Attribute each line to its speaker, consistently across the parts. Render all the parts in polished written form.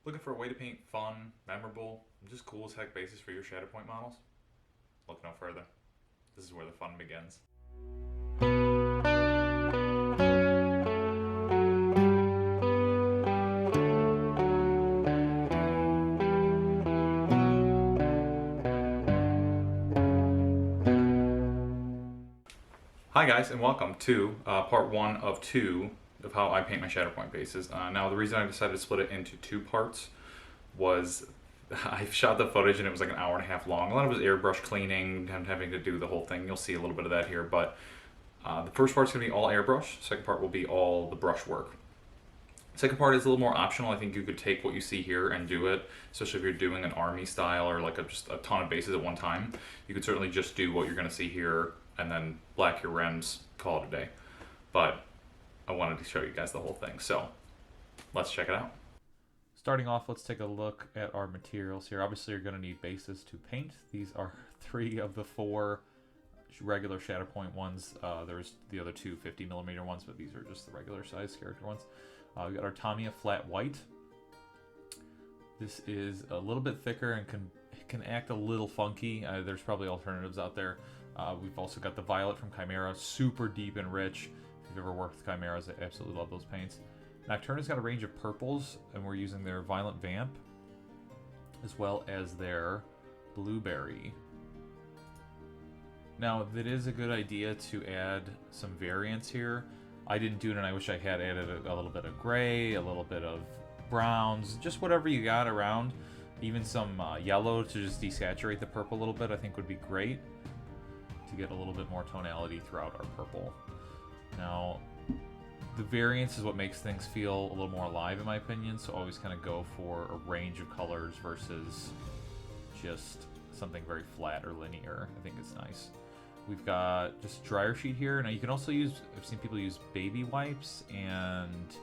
Speaker 1: Looking for a way to paint fun, memorable, and just cool as heck bases for your Shatterpoint models? Look no further. This is where the fun begins. Hi guys, and welcome to part one of two of how I paint my Shatterpoint bases. Now the reason I decided to split it into two parts was I shot the footage and it was like an hour and a half long. A lot of it was airbrush cleaning and having to do the whole thing. You'll see a little bit of that here, but the first part's going to be all airbrush. Second part will be all the brush work. Second part is a little more optional. I think you could take what you see here and do it, especially if you're doing an army style or like just a ton of bases at one time. You could certainly just do what you're going to see here and then black your rims, call it a day. But I wanted to show you guys the whole thing, so let's check it out. Starting off, let's take a look at our materials here. Obviously, you're going to need bases to paint. These are 3 of the 4 regular Shatterpoint ones. There's the other 2 50mm ones, but these are just the regular size character ones. We got our Tamiya flat white. This is a little bit thicker and can act a little funky. There's probably alternatives out there. We've also got the violet from Kimera, super deep and rich. If you've ever worked with Chimeras, I absolutely love those paints. Nocturna's got a range of purples, and we're using their Violent Vamp, as well as their Blueberry. Now, it is a good idea to add some variance here. I didn't do it, and I wish I had added a little bit of gray, a little bit of browns, just whatever you got around. Even some yellow to just desaturate the purple a little bit, I think would be great to get a little bit more tonality throughout our purple. Now, the variance is what makes things feel a little more alive, in my opinion, so always kind of go for a range of colors versus just something very flat or linear. I think it's nice. We've got just dryer sheet here. Now you can also use, I've seen people use baby wipes and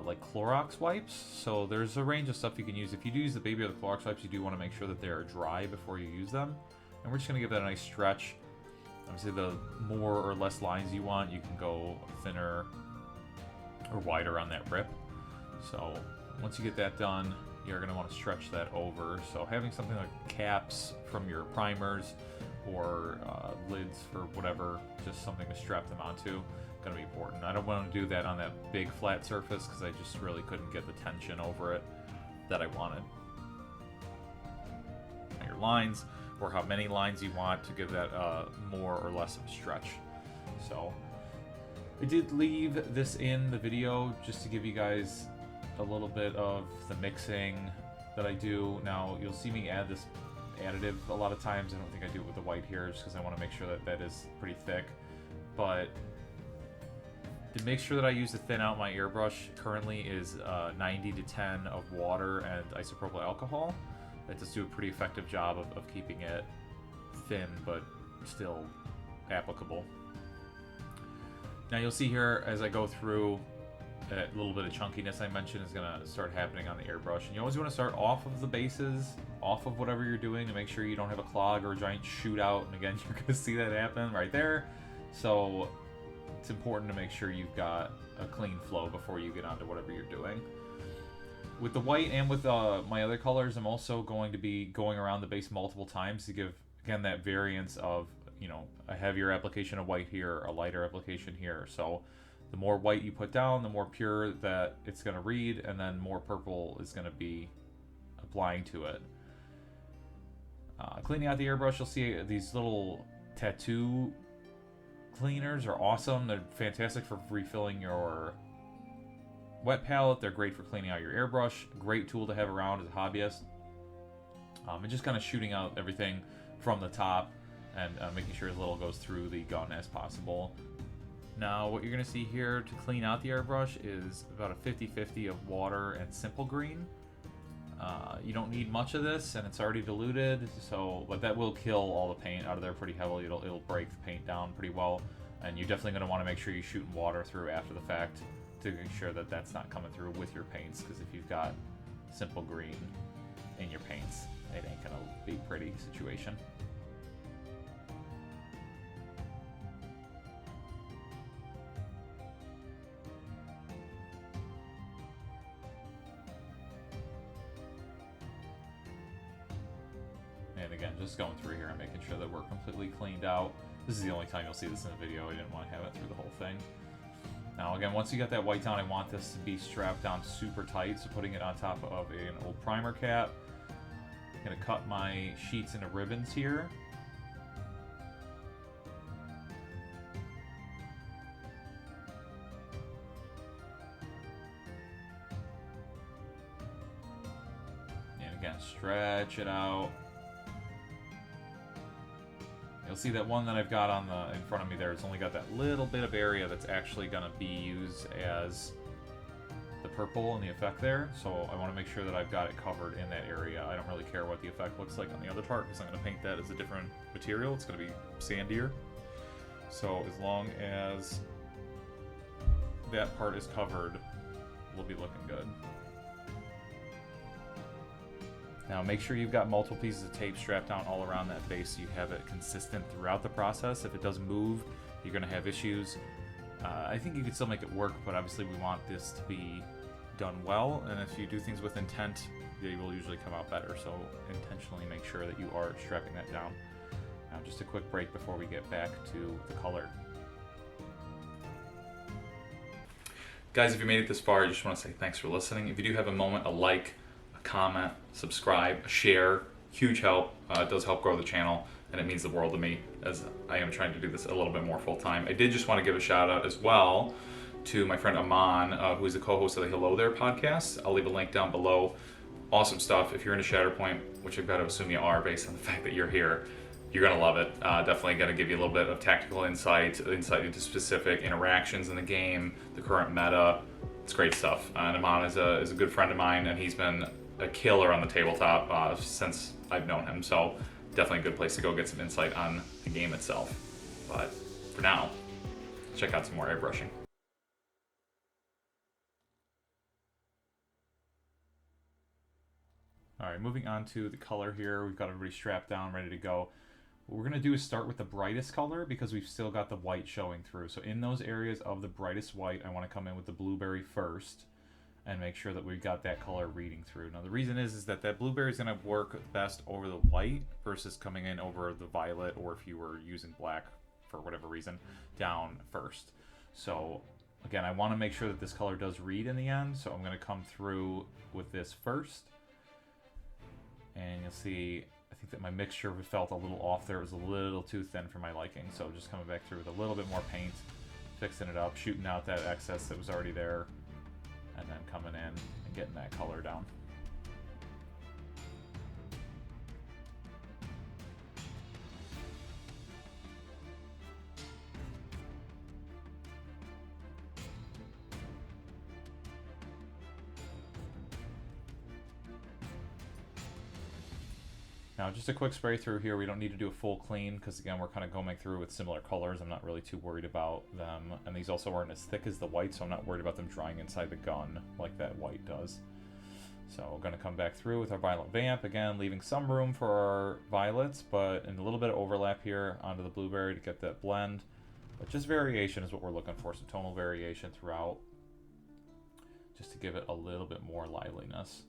Speaker 1: like Clorox wipes. So there's a range of stuff you can use. If you do use the baby or the Clorox wipes, you do want to make sure that they are dry before you use them. And we're just going to give that a nice stretch. Obviously, the more or less lines you want, you can go thinner or wider on that rip. So once you get that done, you're going to want to stretch that over. So having something like caps from your primers or lids for whatever, just something to strap them onto, going to be important. I don't want to do that on that big flat surface because I just really couldn't get the tension over it that I wanted. Now your lines, or how many lines you want to give that more or less of a stretch. So I did leave this in the video just to give you guys a little bit of the mixing that I do. Now you'll see me add this additive a lot of times. I don't think I do it with the white here just because I want to make sure that that is pretty thick. But to make sure that I use to thin out my airbrush currently is 90 to 10 of water and isopropyl alcohol. That does do a pretty effective job of keeping it thin but still applicable. Now you'll see here as I go through, that little bit of chunkiness I mentioned is going to start happening on the airbrush. And you always want to start off of the bases, off of whatever you're doing, to make sure you don't have a clog or a giant shootout. And again, you're going to see that happen right there. So it's important to make sure you've got a clean flow before you get onto whatever you're doing. With the white and with my other colors, I'm also going to be going around the base multiple times to give, again, that variance of, you know, a heavier application of white here, a lighter application here. So the more white you put down, the more pure that it's going to read, and then more purple is going to be applying to it. Cleaning out the airbrush, you'll see these little tattoo cleaners are awesome. They're fantastic for refilling your wet palette. They're great for cleaning out your airbrush. Great tool to have around as a hobbyist. And just kind of shooting out everything from the top and making sure as little goes through the gun as possible. Now what you're going to see here to clean out the airbrush is about a 50-50 of water and simple green. You don't need much of this, and it's already diluted, but that will kill all the paint out of there pretty heavily. It'll break the paint down pretty well, and you're definitely going to want to make sure you're shooting water through after the fact to make sure that that's not coming through with your paints, because if you've got simple green in your paints, it ain't going to be a pretty situation. And again, just going through here and making sure that we're completely cleaned out. This is the only time you'll see this in the video. I didn't want to have it through the whole thing. Now again, once you got that white down, I want this to be strapped down super tight, so putting it on top of an old primer cap. I'm going to cut my sheets into ribbons here. And again, stretch it out. You'll see that one that I've got on in front of me there, it's only got that little bit of area that's actually going to be used as the purple and the effect there. So I want to make sure that I've got it covered in that area. I don't really care what the effect looks like on the other part because I'm going to paint that as a different material. It's going to be sandier. So as long as that part is covered, we'll be looking good. Now make sure you've got multiple pieces of tape strapped down all around that base so you have it consistent throughout the process. If it does move, you're going to have issues. I think you can still make it work, but obviously we want this to be done well, and if you do things with intent, they will usually come out better, so intentionally make sure that you are strapping that down. Now just a quick break before we get back to the color. Guys, if you made it this far, I just want to say thanks for listening. If you do have a moment, a like, comment, subscribe, share, huge help. It does help grow the channel, and it means the world to me as I am trying to do this a little bit more full time. I did just want to give a shout out as well to my friend Aman, who is the co-host of the Hello There podcast. I'll leave a link down below. Awesome stuff. If you're into Shatterpoint, which I've got to assume you are based on the fact that you're here, you're going to love it. Definitely going to give you a little bit of tactical insight into specific interactions in the game, the current meta. It's great stuff. And Aman is a good friend of mine, and he's been a killer on the tabletop since I've known him, so definitely a good place to go get some insight on the game itself. But for now, check out some more airbrushing. Alright, moving on to the color here. We've got everybody strapped down, ready to go. What we're going to do is start with the brightest color because we've still got the white showing through. So in those areas of the brightest white, I want to come in with the blueberry first and make sure that we've got that color reading through. Now the reason is that blueberry is going to work best over the white versus coming in over the violet, or if you were using black for whatever reason, down first. So again, I want to make sure that this color does read in the end, so I'm going to come through with this first. And you'll see, I think that my mixture felt a little off there. It was a little too thin for my liking, so just coming back through with a little bit more paint, fixing it up, shooting out that excess that was already there, and then coming in and getting that color down. Now just a quick spray through here. We don't need to do a full clean because again we're kind of going through with similar colors. I'm not really too worried about them, and these also aren't as thick as the white, so I'm not worried about them drying inside the gun like that white does. So we're going to come back through with our violet vamp, again leaving some room for our violets, but in a little bit of overlap here onto the blueberry to get that blend. But just variation is what we're looking for, some tonal variation throughout, just to give it a little bit more liveliness.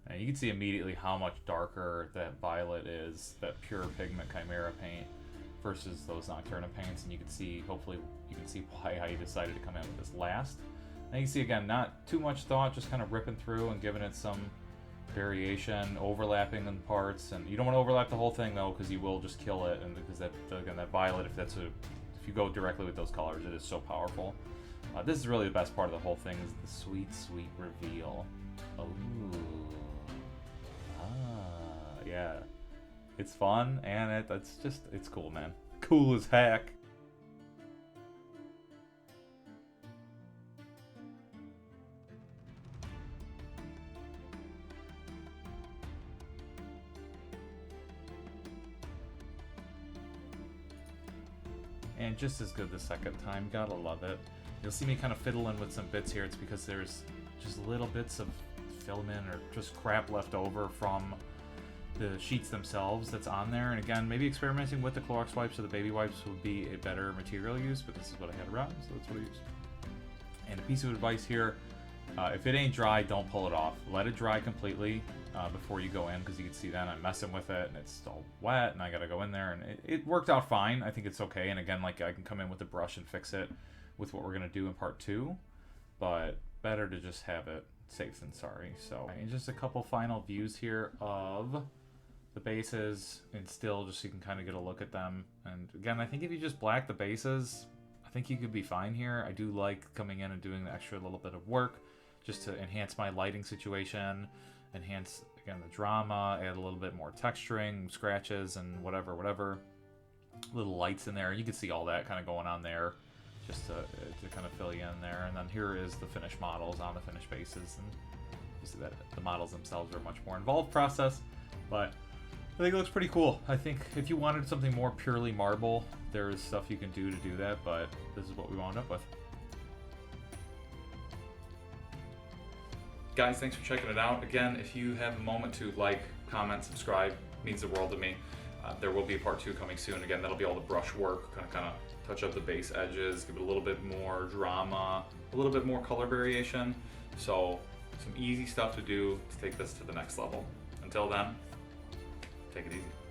Speaker 1: And you can see immediately how much darker that violet is, that pure pigment Kimera paint, versus those Nocturna paints. And you can see, hopefully, you can see why I decided to come in with this last. And you can see, again, not too much thought, just kind of ripping through and giving it some variation, overlapping in parts. And you don't want to overlap the whole thing, though, because you will just kill it. And because, again, that violet, if you go directly with those colors, it is so powerful. This is really the best part of the whole thing, is the sweet, sweet reveal. Ooh. Yeah, it's fun, and it's cool, man. Cool as heck. And just as good the second time, gotta love it. You'll see me kind of fiddling with some bits here. It's because there's just little bits of filament or just crap left over from the sheets themselves that's on there. And again, maybe experimenting with the Clorox wipes or the baby wipes would be a better material use, but this is what I had around, so that's what I used. And a piece of advice here, if it ain't dry, don't pull it off. Let it dry completely before you go in, because you can see then I'm messing with it and it's all wet and I gotta go in there, and it worked out fine. I think it's okay. And again, like, I can come in with a brush and fix it with what we're gonna do in part 2, but better to just have it safe than sorry. So, and just a couple final views here of the bases and still, just so you can kind of get a look at them. And again, I think if you just black the bases, I think you could be fine here. I do like coming in and doing the extra little bit of work just to enhance my lighting situation, enhance, again, the drama, add a little bit more texturing, scratches, and whatever. Little lights in there. You can see all that kind of going on there, just to kind of fill you in there. And then here is the finished models on the finished bases. And you see that the models themselves are a much more involved process, but I think it looks pretty cool. I think if you wanted something more purely marble, there's stuff you can do to do that, but this is what we wound up with. Guys, thanks for checking it out. Again, if you have a moment to like, comment, subscribe, it means the world to me. There will be a part 2 coming soon. Again, that'll be all the brush work, kind of touch up the base edges, give it a little bit more drama, a little bit more color variation. So some easy stuff to do to take this to the next level. Until then, take it easy.